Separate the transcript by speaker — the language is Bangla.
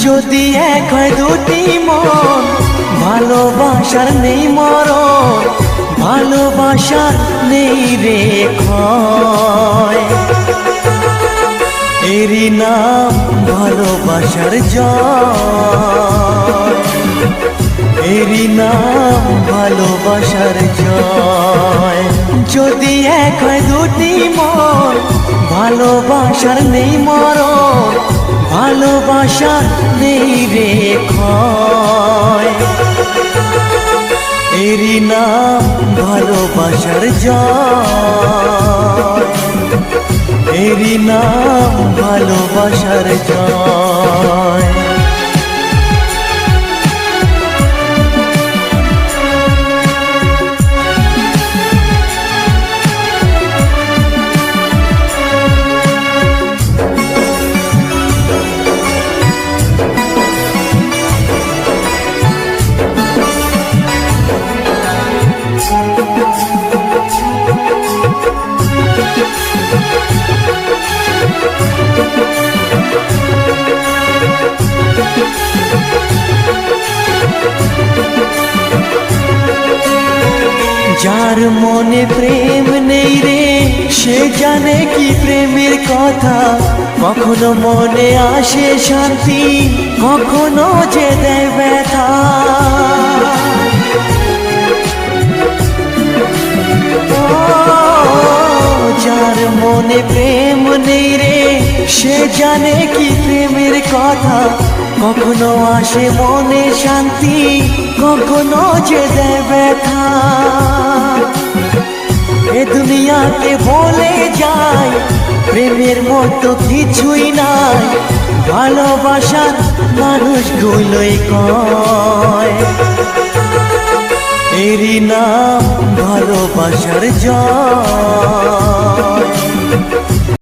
Speaker 1: যদি এক হয় দুটি মন, ভালোবাসার নেই মরণ, ভালোবাসার নেই রে ক্ষয়। এরই নাম ভালোবাসার জয়, এরই নাম ভালোবাসার জয়। যদি এক হয় দুটি মন, ভালোবাসার নেই মরণ, ভালোবাসার নেই রে ক্ষয়। এরই নাম ভালোবাসার জয়, এরই নাম ভালোবাসার জয়। যার মনে প্রেম নেই রে, সে জানে কি প্রেমের কথা। কখনো মনে আসে শান্তি, কখনো যে দেয় ব্যথা। যার মনে প্রেম নেই রে, সে জানে কি প্রেমের কথা। কখনো আসে মনে শান্তি, কখনো যে দেয় ব্যথা। এ দুনিয়াতে বলে যায় প্রেমের মতো কিছুই নাই, ভালোবাসার মানুষগুলোই কয়। এরই নাম ভালোবাসার জয়,